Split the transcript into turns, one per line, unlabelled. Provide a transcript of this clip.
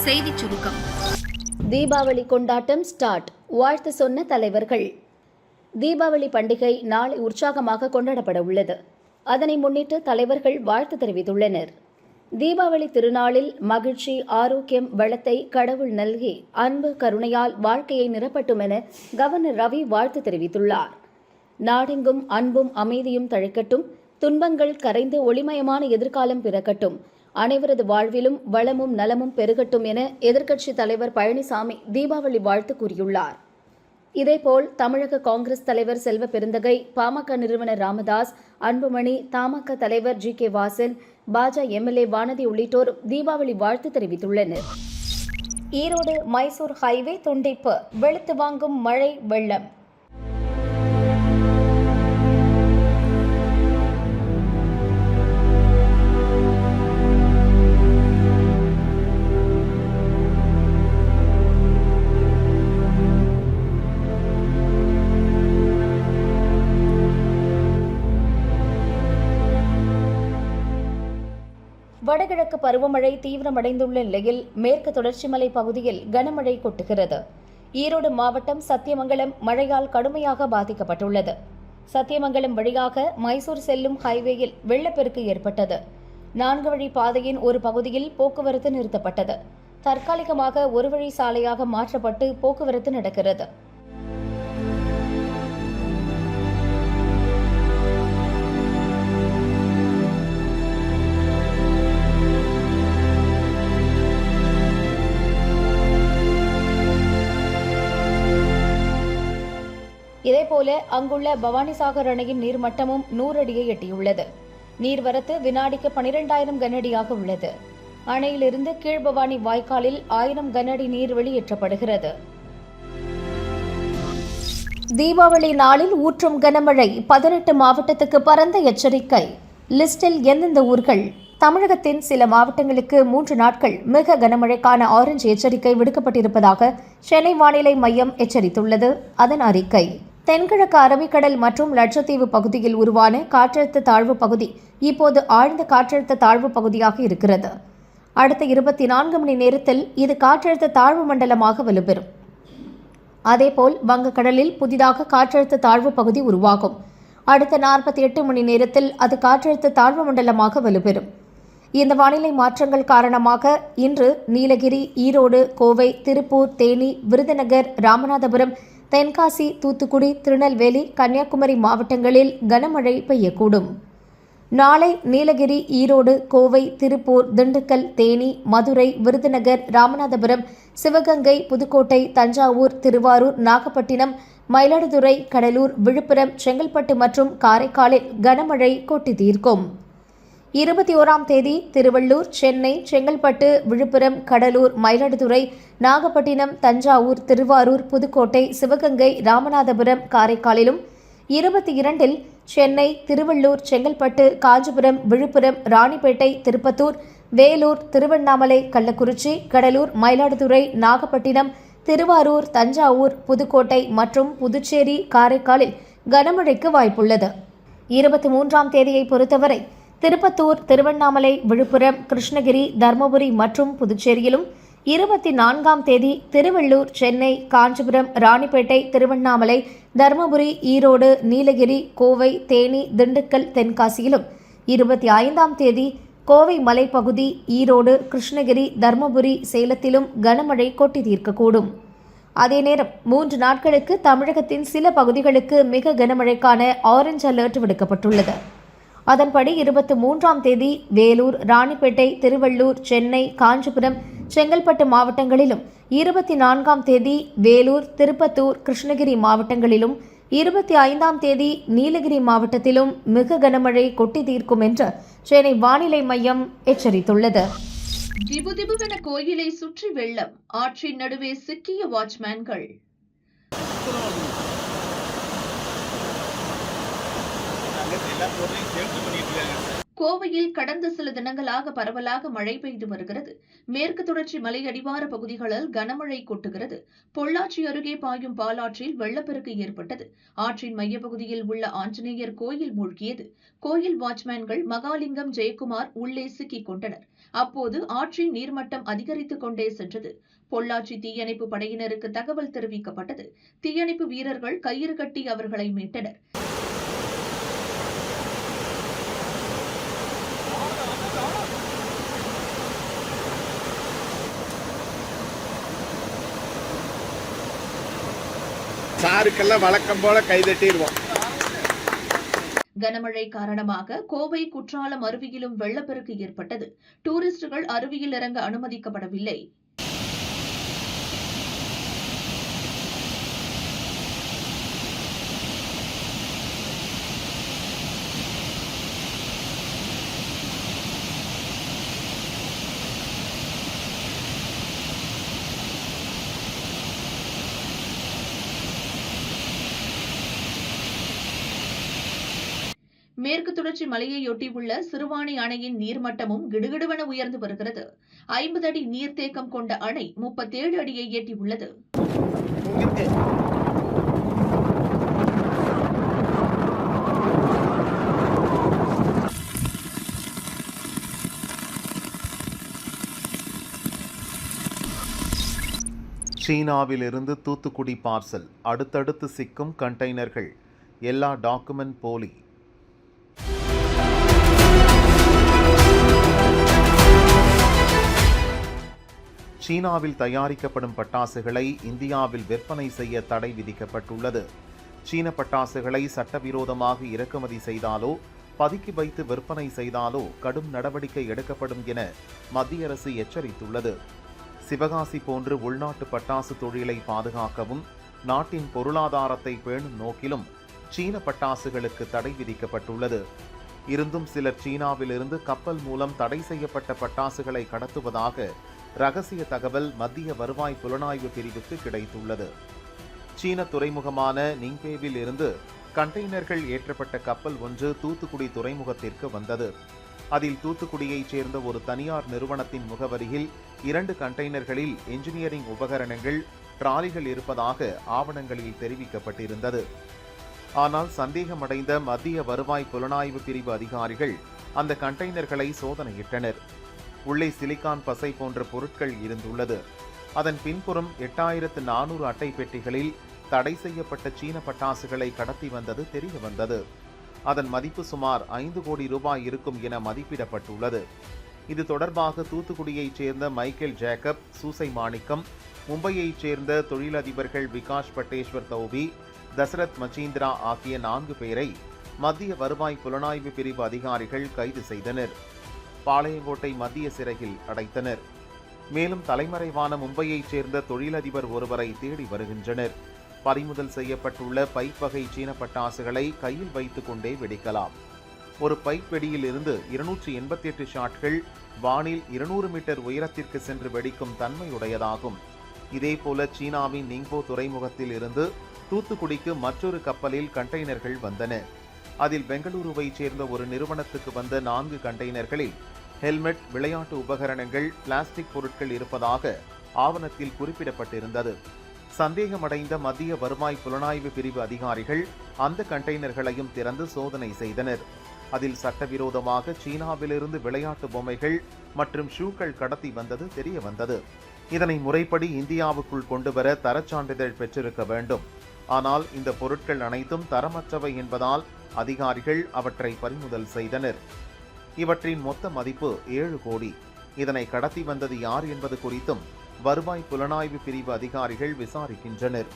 செய்திச் சுருக்கம்.
தீபாவளி கொண்டாட்டம் ஸ்டார்ட். வாழ்த்து சொன்ன தலைவர்கள். தீபாவளி பண்டிகை நாளை உற்சாகமாக கொண்டாடப்பட உள்ளது. அதனை முன்னிட்டு தலைவர்கள் வாழ்த்து தெரிவித்துள்ளனர். தீபாவளி திருநாளில் மகிழ்ச்சி, ஆரோக்கியம், வளத்தை கடவுள் நல்கி அன்பு, கருணையால் வாழ்க்கையை நிரப்பட்டும் என கவர்னர் ரவி வாழ்த்து தெரிவித்துள்ளார். நாடெங்கும் அன்பும் அமைதியும் தழைக்கட்டும், துன்பங்கள் கரைந்து ஒளிமயமான எதிர்காலம் பிறக்கட்டும், அனைவரது வாழ்விலும் வளமும் நலமும் பெருகட்டும் என எதிர்க்கட்சித் தலைவர் பழனிசாமி தீபாவளி வாழ்த்து கூறியுள்ளார். இதேபோல் தமிழக காங்கிரஸ் தலைவர் செல்வ பெருந்தகை, பாமக நிறுவனர் ராமதாஸ், அன்புமணி, தமாக தலைவர் ஜி.கே. வாசன், பாஜ எம்எல்ஏ வானதி உள்ளிட்டோர் தீபாவளி வாழ்த்து தெரிவித்துள்ளனர். ஈரோடு மைசூர் ஹைவே துண்டிப்பு, வெளுத்து வாங்கும் மழை வெள்ளம். வடகிழக்கு பருவமழை தீவிரமடைந்துள்ள நிலையில் மேற்கு தொடர்ச்சி மலை பகுதியில் கனமழை கொட்டுகிறது. ஈரோடு மாவட்டம் சத்தியமங்கலம் மழையால் கடுமையாக பாதிக்கப்பட்டுள்ளது. சத்தியமங்கலம் வழியாக மைசூர் செல்லும் ஹைவேயில் வெள்ளப்பெருக்கு ஏற்பட்டது. 4 வழி பாதையின் ஒரு பகுதியில் போக்குவரத்து நிறுத்தப்பட்டது. தற்காலிகமாக ஒரு வழி சாலையாக மாற்றப்பட்டு போக்குவரத்து நடக்கிறது. இதேபோல அங்குள்ள பவானிசாகர் அணையின் நீர்மட்டமும் 100 அடியை எட்டியுள்ளது. நீர்வரத்து வினாடிக்கு 12,000 கனஅடியாக உள்ளது. அணையிலிருந்து கீழ்பவானி வாய்க்காலில் 1000 கனஅடி நீர் வெளியேற்றப்படுகிறது. தீபாவளி நாளில் ஊற்றும் கனமழை, 18 மாவட்டத்துக்கு பரந்த எச்சரிக்கை. லிஸ்டில் எந்தெந்த ஊர்கள்? தமிழகத்தின் சில மாவட்டங்களுக்கு 3 நாட்கள் மிக கனமழைக்கான ஆரஞ்சு எச்சரிக்கை விடுக்கப்பட்டிருப்பதாக சென்னை வானிலை மையம் எச்சரித்துள்ளது. அதன் அறிக்கை: தென்கிழக்கு அரபிக்கடல் மற்றும் லட்சத்தீவு பகுதியில் உருவான காற்றழுத்த தாழ்வு பகுதி இப்போது ஆழ்ந்த காற்றழுத்த தாழ்வு பகுதியாக இருக்கிறது. அடுத்த 24 மணி நேரத்தில் இது காற்றழுத்த தாழ்வு மண்டலமாக வலுப்பெறும். அதேபோல் வங்கக்கடலில் புதிதாக காற்றழுத்த தாழ்வு பகுதி உருவாகும். அடுத்த 48 மணி நேரத்தில் அது காற்றழுத்த தாழ்வு மண்டலமாக வலுப்பெறும். இந்த வானிலை மாற்றங்கள் காரணமாக இன்று நீலகிரி, ஈரோடு, கோவை, திருப்பூர், தேனி, விருதுநகர், ராமநாதபுரம், தென்காசி, தூத்துக்குடி, திருநெல்வேலி, கன்னியாகுமரி மாவட்டங்களில் கனமழை பெய்யக்கூடும். நாளை நீலகிரி, ஈரோடு, கோவை, திருப்பூர், திண்டுக்கல், தேனி, மதுரை, விருதுநகர், ராமநாதபுரம், சிவகங்கை, புதுக்கோட்டை, தஞ்சாவூர், திருவாரூர், நாகப்பட்டினம், மயிலாடுதுறை, கடலூர், விழுப்புரம், செங்கல்பட்டு மற்றும் காரைக்காலில் கனமழை கொட்டி தீர்க்கும். 21ஆம் தேதி திருவள்ளூர், சென்னை, செங்கல்பட்டு, விழுப்புரம், கடலூர், மயிலாடுதுறை, நாகப்பட்டினம், தஞ்சாவூர், திருவாரூர், புதுக்கோட்டை, சிவகங்கை, ராமநாதபுரம், காரைக்காலிலும், 22இல் சென்னை, திருவள்ளூர், செங்கல்பட்டு, காஞ்சிபுரம், விழுப்புரம், ராணிப்பேட்டை, திருப்பத்தூர், வேலூர், திருவண்ணாமலை, கள்ளக்குறிச்சி, கடலூர், மயிலாடுதுறை, நாகப்பட்டினம், திருவாரூர், தஞ்சாவூர், புதுக்கோட்டை மற்றும் புதுச்சேரி, காரைக்காலில் கனமழைக்கு வாய்ப்புள்ளது. 23ஆம் தேதியை பொறுத்தவரை திருப்பத்தூர், திருவண்ணாமலை, விழுப்புரம், கிருஷ்ணகிரி, தர்மபுரி மற்றும் புதுச்சேரியிலும், 24ஆம் தேதி திருவள்ளூர், சென்னை, காஞ்சிபுரம், ராணிப்பேட்டை, திருவண்ணாமலை, தர்மபுரி, ஈரோடு, நீலகிரி, கோவை, தேனி, திண்டுக்கல், தென்காசியிலும், 25ஆம் தேதி கோவை மலைப்பகுதி, ஈரோடு, கிருஷ்ணகிரி, தர்மபுரி, சேலத்திலும் கனமழை கொட்டி தீர்க்கக்கூடும். அதே நேரம் 3 நாட்களுக்கு தமிழகத்தின் சில பகுதிகளுக்கு மிக கனமழைக்கான ஆரஞ்சு அலர்ட் விடுக்கப்பட்டுள்ளது. அதன்படி 23ஆம் தேதி வேலூர், ராணிப்பேட்டை, திருவள்ளூர், சென்னை, காஞ்சிபுரம், செங்கல்பட்டு மாவட்டங்களிலும், 24ஆம் தேதி வேலூர், திருப்பத்தூர், கிருஷ்ணகிரி மாவட்டங்களிலும், 25ஆம் தேதி நீலகிரி மாவட்டத்திலும் மிக கனமழை கொட்டி தீர்க்கும் என்று சென்னை வானிலை மையம் எச்சரித்துள்ளது.
திபுதிபுவென கோயிலை சுற்றி வெள்ளம், ஆற்றின் நடுவே சிக்கிய வாட்ச்மேன்கள். கோவையில் கடந்த சில தினங்களாக பரவலாக மழை பெய்து வருகிறது. மேற்கு தொடர்ச்சி மலை அடிவார பகுதிகளில் கனமழை கொட்டுகிறது. பொள்ளாச்சி அருகே பாயும் பாலாற்றில் வெள்ளப்பெருக்கு ஏற்பட்டது. ஆற்றின் மையப்பகுதியில் உள்ள ஆஞ்சநேயர் கோயில் மூழ்கியது. கோயில் வாட்ச்மேன்கள் மகாலிங்கம், ஜெயக்குமார் உள்ளே சிக்கிக் கொண்டனர். அப்போது ஆற்றின் நீர்மட்டம் அதிகரித்துக் கொண்டே சென்றது. பொள்ளாச்சி தீயணைப்பு படையினருக்கு தகவல் தெரிவிக்கப்பட்டது. தீயணைப்பு வீரர்கள் கயிறு கட்டி அவர்களை மீட்டனர்.
சாருக்கெல்லாம் வழக்கம் போல கைதட்டிடுவோம்.
கனமழை காரணமாக கோவை குற்றாலம் அருவியிலும் வெள்ளப்பெருக்கு ஏற்பட்டது. டூரிஸ்டுகள் அருவியில் இறங்க அனுமதிக்கப்படவில்லை. மேற்கு தொடர்ச்சி மலையையொட்டியுள்ள சிறுவாணி அணையின் நீர்மட்டமும் கிடுகிடுவென உயர்ந்து வருகிறது. 50 அடி நீர்த்தேக்கம் கொண்ட அணை 37 அடியை எட்டியுள்ளது.
சீனாவிலிருந்து தூத்துக்குடி பார்சல், அடுத்தடுத்து சிக்கும் கண்டெய்னர்கள், எல்லா டாக்குமெண்ட் போலி. சீனாவில் தயாரிக்கப்படும் பட்டாசுகளை இந்தியாவில் விற்பனை செய்ய தடை விதிக்கப்பட்டுள்ளது. சீன பட்டாசுகளை சட்டவிரோதமாக இறக்குமதி செய்தாலோ பதுக்கி வைத்து விற்பனை செய்தாலோ கடும் நடவடிக்கை எடுக்கப்படும் என மத்திய அரசு எச்சரித்துள்ளது. சிவகாசி போன்று உள்நாட்டு பட்டாசு தொழிலை பாதுகாக்கவும் நாட்டின் பொருளாதாரத்தை பேணும் நோக்கிலும் சீன பட்டாசுகளுக்கு தடை விதிக்கப்பட்டுள்ளது. இருந்தும் சிலர் சீனாவிலிருந்து கப்பல் மூலம் தடை செய்யப்பட்ட பட்டாசுகளை கடத்துவதாக ரகசிய தகவல் மத்திய வருவாய் புலனாய்வு பிரிவுக்கு கிடைத்துள்ளது. சீன துறைமுகமான நிங்பேவில் இருந்து கண்டெய்னர்கள் ஏற்றப்பட்ட கப்பல் ஒன்று தூத்துக்குடி துறைமுகத்திற்கு வந்தது. அதில் தூத்துக்குடியைச் சேர்ந்த ஒரு தனியார் நிறுவனத்தின் முகவரியில் 2 கண்டெய்னர்களில் என்ஜினியரிங் உபகரணங்கள், டிராலிகள் இருப்பதாக ஆவணங்களில் தெரிவிக்கப்பட்டிருந்தது. ஆனால் சந்தேகமடைந்த மத்திய வருவாய் புலனாய்வு பிரிவு அதிகாரிகள் அந்த கண்டெய்னர்களை சோதனையிட்டனர். உள்ளே சிலிக்கான் பசை போன்ற பொருட்கள் இருந்துள்ளது. அதன் பின்புறம் 8400 அட்டை பெட்டிகளில் தடை செய்யப்பட்ட சீன பட்டாசுகளை கடத்தி வந்தது தெரிய வந்தது. அதன் மதிப்பு சுமார் 5 கோடி ரூபாய் இருக்கும் என மதிப்பிடப்பட்டுள்ளது. இது தொடர்பாக தூத்துக்குடியைச் சேர்ந்த மைக்கேல் ஜேக்கப், சூசை மாணிக்கம், மும்பையைச் சேர்ந்த தொழிலதிபர்கள் விகாஷ் பட்டேஸ்வர் தௌபி, தசரத் மச்சீந்திரா ஆகிய 4 பேரை மத்திய வருவாய் புலனாய்வு பிரிவு அதிகாரிகள் கைது செய்தனர். பாளையங்கோட்டை மத்திய சிறையில் அடைத்தனர். மேலும் தலைமறைவான மும்பையைச் சேர்ந்த தொழிலதிபர் ஒருவரை தேடி வருகின்றனர். பறிமுதல் செய்யப்பட்டுள்ள பைப் வகை சீன பட்டாசுகளை கையில் வைத்துக் கொண்டே வெடிக்கலாம். ஒரு பைப் வெடியில் இருந்து 288 ஷாட்கள் வானில் 200 மீட்டர் உயரத்திற்கு சென்று வெடிக்கும் தன்மையுடையதாகும். இதேபோல சீனாவின் நிங்போ துறைமுகத்தில் இருந்து தூத்துக்குடிக்கு மற்றொரு கப்பலில் கண்டெய்னர்கள் வந்தன. அதில் பெங்களூருவைச் சேர்ந்த ஒரு நிறுவனத்துக்கு வந்த 4 கண்டெய்னர்களில் ஹெல்மெட், விளையாட்டு உபகரணங்கள், பிளாஸ்டிக் பொருட்கள் இருப்பதாக ஆவணத்தில் குறிப்பிடப்பட்டிருந்தது. சந்தேகமடைந்த மத்திய வருவாய் புலனாய்வு பிரிவு அதிகாரிகள் அந்த கண்டெய்னர்களையும் திறந்து சோதனை செய்தனர். அதில் சட்டவிரோதமாக சீனாவிலிருந்து விளையாட்டு பொம்மைகள் மற்றும் ஷூக்கள் கடத்தி வந்தது தெரிய வந்தது. இதனை முறைப்படி இந்தியாவுக்குள் கொண்டுவர தரச்சான்றிதழ் பெற்றிருக்க வேண்டும். ஆனால் இந்த பொருட்கள் அனைத்தும் தரமற்றவை என்பதால் அதிகாரிகள் அவற்றை பறிமுதல் செய்தனர். இவற்றின் மொத்த மதிப்பு 7 கோடி. இதனை கடத்தி வந்தது யார் என்பது குறித்தும் வருவாய் புலனாய்வு பிரிவு அதிகாரிகள் விசாரிக்கின்றனர்.